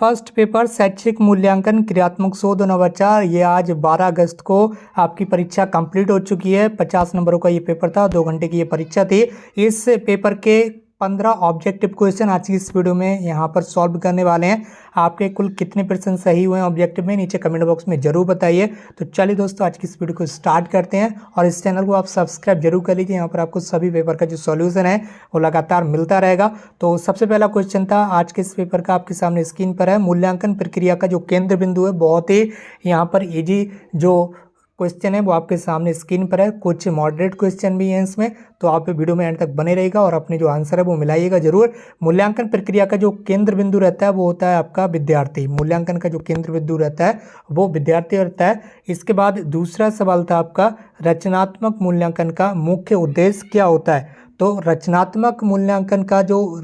First paper शैक्षिक मूल्यांकन क्रियात्मक शोध नवाचार, ये आज 12 अगस्त को आपकी परीक्षा कंप्लीट हो चुकी है। 50 नंबरों का ये पेपर था, 2 घंटे की ये परीक्षा थी। इस पेपर के 15 ऑब्जेक्टिव क्वेश्चन आज की इस वीडियो में यहाँ पर सॉल्व करने वाले हैं। आपके कुल कितने % सही हुए हैं ऑब्जेक्टिव में, नीचे कमेंट बॉक्स में जरूर बताइए। तो चलिए दोस्तों, आज की इस वीडियो को स्टार्ट करते हैं और इस चैनल को आप सब्सक्राइब जरूर कर लीजिए। यहाँ पर आपको सभी पेपर का जो सॉल्यूशन है वो लगातार मिलता रहेगा। तो सबसे पहला क्वेश्चन था आज के इस पेपर का, आपके सामने स्क्रीन पर है। मूल्यांकन प्रक्रिया का जो केंद्र बिंदु है, बहुत ही यहाँ पर इजी जो क्वेश्चन है वो आपके सामने स्क्रीन पर है। कुछ मॉडरेट क्वेश्चन भी हैं इसमें, तो आप वीडियो में एंड तक बने रहेगा और अपने जो आंसर है वो मिलाइएगा जरूर। मूल्यांकन प्रक्रिया का जो केंद्र बिंदु रहता है वो होता है आपका विद्यार्थी। मूल्यांकन का जो केंद्र बिंदु रहता है वो विद्यार्थी रहता है। इसके बाद दूसरा सवाल था आपका, रचनात्मक मूल्यांकन का मुख्य उद्देश्य क्या होता है। तो रचनात्मक मूल्यांकन का जो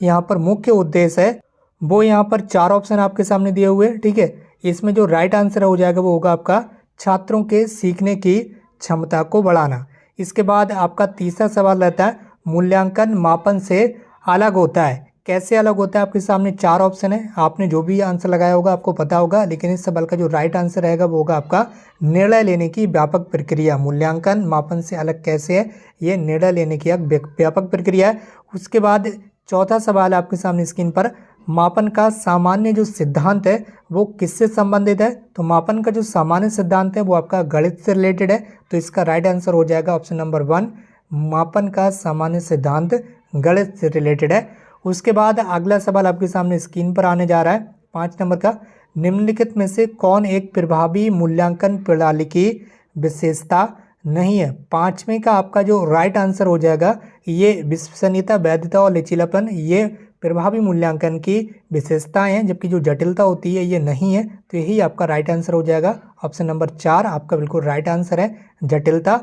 यहाँ पर मुख्य उद्देश्य है वो यहाँ पर 4 ऑप्शन आपके सामने दिए हुए हैं, ठीक है। इसमें जो राइट आंसर हो जाएगा वो होगा आपका छात्रों के सीखने की क्षमता को बढ़ाना। इसके बाद आपका तीसरा सवाल रहता है, मूल्यांकन मापन से अलग होता है। कैसे अलग होता है, आपके सामने 4 ऑप्शन है। आपने जो भी आंसर लगाया होगा आपको पता होगा, लेकिन इस सवाल का जो राइट आंसर रहेगा वो होगा आपका निर्णय लेने की व्यापक प्रक्रिया। मूल्यांकन मापन से अलग कैसे है, ये निर्णय लेने की एक व्यापक प्रक्रिया है। उसके बाद चौथा सवाल आपके सामने स्क्रीन पर, मापन का सामान्य जो सिद्धांत है वो किससे संबंधित है। तो मापन का जो सामान्य सिद्धांत है वो आपका गणित से रिलेटेड है। तो इसका राइट आंसर हो जाएगा ऑप्शन नंबर 1, मापन का सामान्य सिद्धांत गणित से रिलेटेड है। उसके बाद अगला सवाल आपके सामने स्क्रीन पर आने जा रहा है 5 नंबर का, निम्नलिखित में से कौन एक प्रभावी मूल्यांकन प्रणाली की विशेषता नहीं है। 5वें का आपका जो राइट आंसर हो जाएगा, ये विश्वसनीयता, वैधता और लचीलापन, ये प्रभावी मूल्यांकन की विशेषताएं हैं, जबकि जो जटिलता होती है ये नहीं है। तो यही आपका राइट आंसर हो जाएगा। ऑप्शन नंबर 4 आपका बिल्कुल राइट आंसर है। जटिलता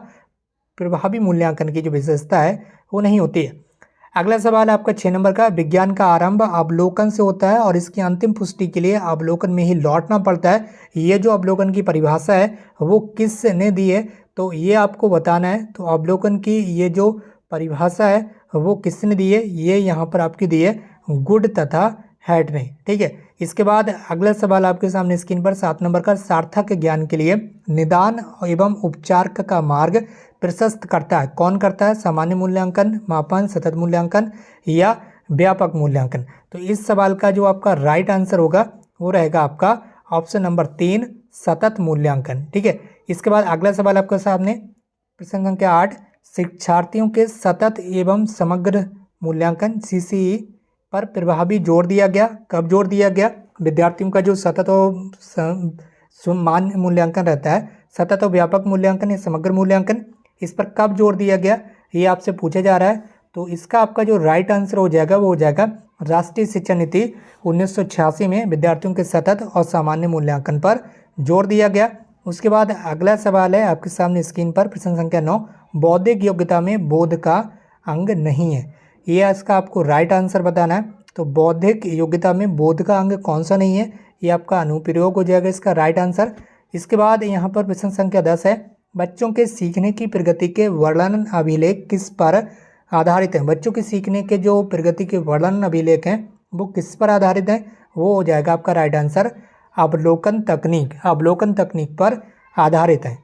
प्रभावी मूल्यांकन की जो विशेषता है वो नहीं होती है। अगला सवाल आपका 6 नंबर का, विज्ञान का आरंभ अवलोकन से होता है और इसकी अंतिम पुष्टि के लिए अवलोकन में ही लौटना पड़ता है। ये जो अवलोकन की परिभाषा है वो किसने दी है, तो ये आपको बताना है। तो अवलोकन की ये जो परिभाषा है वो किसने दी है, ये यहाँ पर आपकी दी है गुड तथा हैट ने, ठीक है। इसके बाद अगला सवाल आपके सामने स्क्रीन पर 7 नंबर का, सार्थक ज्ञान के लिए निदान एवं उपचार का मार्ग प्रशस्त करता है। कौन करता है, सामान्य मूल्यांकन, मापन, सतत मूल्यांकन या व्यापक मूल्यांकन। तो इस सवाल का जो आपका राइट आंसर होगा वो रहेगा आपका ऑप्शन नंबर 3, सतत मूल्यांकन, ठीक है। इसके बाद अगला सवाल आपके सामने प्रश्न संख्या 8, शिक्षार्थियों के सतत एवं समग्र मूल्यांकन CCE पर प्रभावी जोर दिया गया। कब जोर दिया गया, विद्यार्थियों का जो सतत और मान्य मूल्यांकन रहता है, सतत और व्यापक मूल्यांकन या समग्र मूल्यांकन, इस पर कब जोर दिया गया ये आपसे पूछा जा रहा है। तो इसका आपका जो राइट आंसर हो जाएगा वो हो जाएगा राष्ट्रीय शिक्षा नीति 1986 में विद्यार्थियों के सतत और सामान्य मूल्यांकन पर जोर दिया गया। उसके बाद अगला सवाल है आपके सामने स्क्रीन पर, प्रश्न संख्या 9, बौद्धिक योग्यता में बोध का अंग नहीं है। ये इसका आपको राइट आंसर बताना है। तो बौद्धिक योग्यता में बोध का अंग कौन सा नहीं है, ये आपका अनुप्रयोग हो जाएगा इसका राइट आंसर। इसके बाद यहाँ पर प्रश्न संख्या 10 है, बच्चों के सीखने की प्रगति के वर्णन अभिलेख किस पर आधारित हैं। बच्चों के सीखने के जो प्रगति के वर्णन अभिलेख हैं वो किस पर आधारित हैं, वो हो जाएगा आपका राइट आंसर अवलोकन तकनीक पर आधारित है।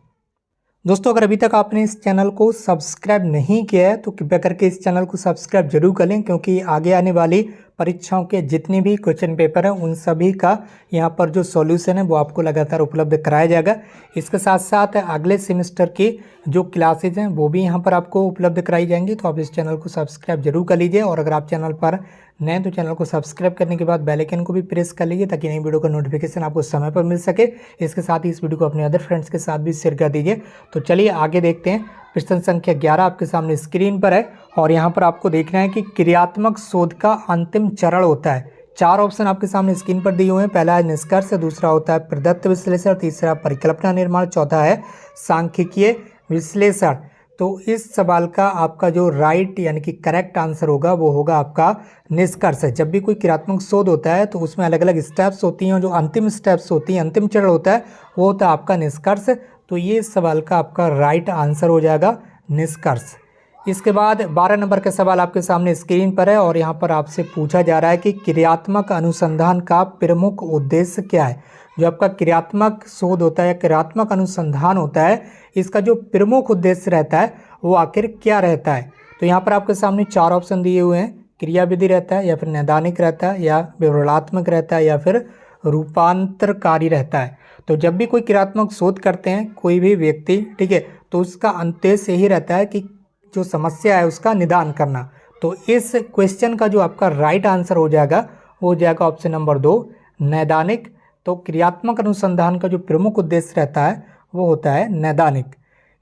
दोस्तों, अगर अभी तक आपने इस चैनल को सब्सक्राइब नहीं किया है तो कृपया करके इस चैनल को सब्सक्राइब जरूर कर लें, क्योंकि आगे आने वाली परीक्षाओं के जितने भी क्वेश्चन पेपर हैं उन सभी का यहाँ पर जो सॉल्यूशन है वो आपको लगातार उपलब्ध कराया जाएगा। इसके साथ साथ अगले सेमेस्टर की जो क्लासेज हैं वो भी यहाँ पर आपको उपलब्ध कराई जाएंगी। तो आप इस चैनल को सब्सक्राइब जरूर कर लीजिए, और अगर आप चैनल पर नए तो चैनल को सब्सक्राइब करने के बाद बेल आइकन को भी प्रेस कर लीजिए, ताकि नई वीडियो का नोटिफिकेशन आपको समय पर मिल सके। इसके साथ ही इस वीडियो को अपने अदर फ्रेंड्स के साथ भी शेयर कर दीजिए। तो चलिए आगे देखते हैं। प्रश्न संख्या 11 आपके सामने स्क्रीन पर है, और यहाँ पर आपको देखना है कि क्रियात्मक शोध का अंतिम चरण होता है। 4 ऑप्शन आपके सामने स्क्रीन पर दिए हुए हैं। पहला है निष्कर्ष, दूसरा होता है प्रदत्त विश्लेषण, तीसरा परिकल्पना निर्माण, चौथा है सांख्यिकीय विश्लेषण। तो इस सवाल का आपका जो राइट यानी कि करेक्ट आंसर होगा वो होगा आपका निष्कर्ष। जब भी कोई क्रियात्मक शोध होता है तो उसमें अलग अलग स्टेप्स होती हैं, और जो अंतिम स्टेप्स होती हैं, अंतिम चरण होता है वो होता है आपका निष्कर्ष। तो ये इस सवाल का आपका राइट आंसर हो जाएगा निष्कर्ष। इसके बाद 12 नंबर का सवाल आपके सामने स्क्रीन पर है और यहाँ पर आपसे पूछा जा रहा है कि क्रियात्मक अनुसंधान का प्रमुख उद्देश्य क्या है। जो आपका क्रियात्मक शोध होता है या क्रियात्मक अनुसंधान होता है, इसका जो प्रमुख उद्देश्य रहता है वो आखिर क्या रहता है। तो यहाँ पर आपके सामने 4 ऑप्शन दिए हुए हैं। क्रिया विधि रहता है, या फिर नैदानिक रहता है, या विवरणात्मक रहता है, या फिर रूपांतरकारी रहता है। तो जब भी कोई क्रियात्मक शोध करते हैं कोई भी व्यक्ति, ठीक है, तो उसका उद्देश्य यही रहता है कि जो समस्या है उसका निदान करना। तो इस क्वेश्चन का जो आपका राइट आंसर हो जाएगा वो हो जाएगा ऑप्शन नंबर 2, नैदानिक। तो क्रियात्मक अनुसंधान का जो प्रमुख उद्देश्य रहता है वो होता है नैदानिक।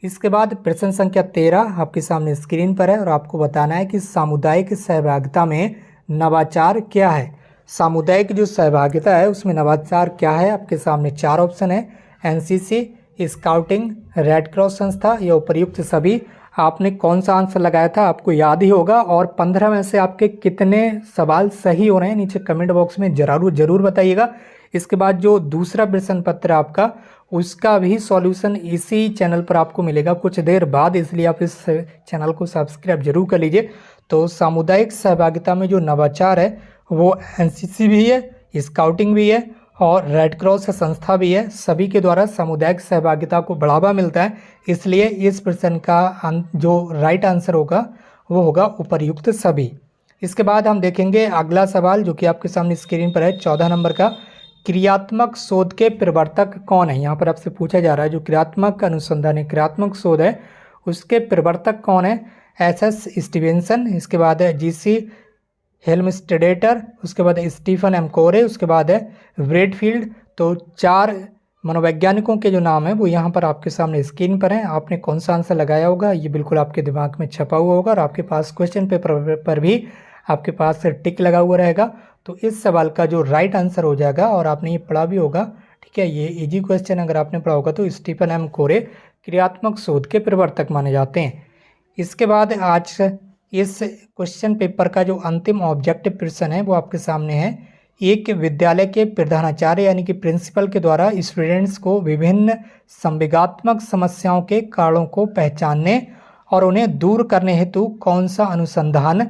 इसके बाद प्रश्न संख्या 13 आपके सामने स्क्रीन पर है और आपको बताना है कि सामुदायिक सहभागिता में नवाचार क्या है। सामुदायिक जो सहभागिता है उसमें नवाचार क्या है। आपके सामने 4 ऑप्शन है, एनसीसी, स्काउटिंग, रेड क्रॉस संस्था या उपर्युक्त सभी। आपने कौन सा आंसर लगाया था आपको याद ही होगा। और 15 में से आपके कितने सवाल सही हो रहे हैं नीचे कमेंट बॉक्स में जरूर बताइएगा। इसके बाद जो दूसरा प्रश्न पत्र आपका उसका भी सॉल्यूशन इसी चैनल पर आपको मिलेगा कुछ देर बाद, इसलिए आप इस चैनल को सब्सक्राइब जरूर कर लीजिए। तो सामुदायिक सहभागिता में जो नवाचार है वो एनसीसी भी है, स्काउटिंग भी है और रेड क्रॉस संस्था भी है। सभी के द्वारा सामुदायिक सहभागिता को बढ़ावा मिलता है, इसलिए इस प्रश्न का जो राइट आंसर होगा वो होगा उपर्युक्त सभी। इसके बाद हम देखेंगे अगला सवाल जो कि आपके सामने स्क्रीन पर है 14 नंबर का। क्रियात्मक शोध के प्रवर्तक कौन है। यहाँ पर आपसे पूछा जा रहा है जो क्रियात्मक अनुसंधान है, क्रियात्मक शोध है, उसके प्रवर्तक कौन है। एस स्टीवेंसन, इसके बाद है जीसी हेल्मस्टेडेटर, उसके बाद है स्टीफन एम कोरे, उसके बाद है ब्रेडफील्ड। तो 4 मनोवैज्ञानिकों के जो नाम है वो यहाँ पर आपके सामने स्क्रीन पर हैं। आपने कौन सा आंसर लगाया होगा ये बिल्कुल आपके दिमाग में छपा हुआ होगा और आपके पास क्वेश्चन पेपर पर भी आपके पास टिक लगा हुआ रहेगा। तो इस सवाल का जो राइट आंसर हो जाएगा, और आपने ये पढ़ा भी होगा, ठीक है, ये इजी क्वेश्चन अगर आपने पढ़ा होगा, तो स्टीफन एम कोरे क्रियात्मक शोध के प्रवर्तक माने जाते हैं। इसके बाद आज इस क्वेश्चन पेपर का जो अंतिम ऑब्जेक्टिव प्रश्न है वो आपके सामने है। एक विद्यालय के प्रधानाचार्य यानी कि प्रिंसिपल के द्वारा स्टूडेंट्स को विभिन्न संवेगात्मक समस्याओं के कारणों को पहचानने और उन्हें दूर करने हेतु कौन सा अनुसंधान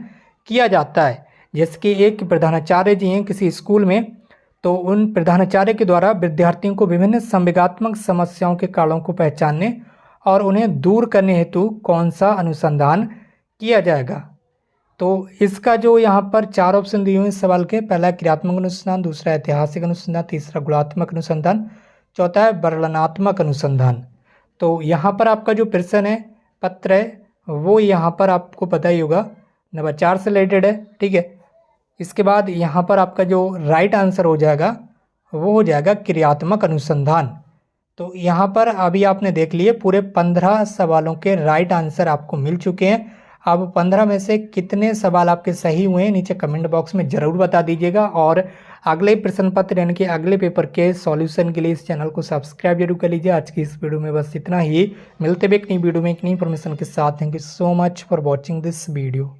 किया जाता है। जैसे कि एक प्रधानाचार्य जी हैं किसी स्कूल में, तो उन प्रधानाचार्य के द्वारा विद्यार्थियों को विभिन्न संवेगात्मक समस्याओं के कारणों को पहचानने और उन्हें दूर करने हेतु कौन सा अनुसंधान किया जाएगा। तो इसका जो यहाँ पर 4 ऑप्शन दिए हुए इस सवाल के, पहला क्रियात्मक अनुसंधान, दूसरा ऐतिहासिक अनुसंधान, तीसरा गुणात्मक अनुसंधान, चौथा है वर्णनात्मक अनुसंधान। तो यहाँ पर आपका जो प्रश्न है पत्र है वो यहाँ पर आपको पता ही होगा नवाचार से रिलेटेड है, ठीक है। इसके बाद यहाँ पर आपका जो राइट आंसर हो जाएगा वो हो जाएगा क्रियात्मक अनुसंधान। तो यहाँ पर अभी आपने देख लिए पूरे 15 सवालों के राइट आंसर आपको मिल चुके हैं। अब 15 में से कितने सवाल आपके सही हुए हैं नीचे कमेंट बॉक्स में ज़रूर बता दीजिएगा। और अगले प्रश्न पत्र यानी कि अगले पेपर के सॉल्यूशन के लिए इस चैनल को सब्सक्राइब जरूर कर लीजिए। आज की इस वीडियो में बस इतना ही। मिलते हुए एक नई वीडियो में एक नई इन्फॉर्मेशन के साथ। Thank you so much for watching this video.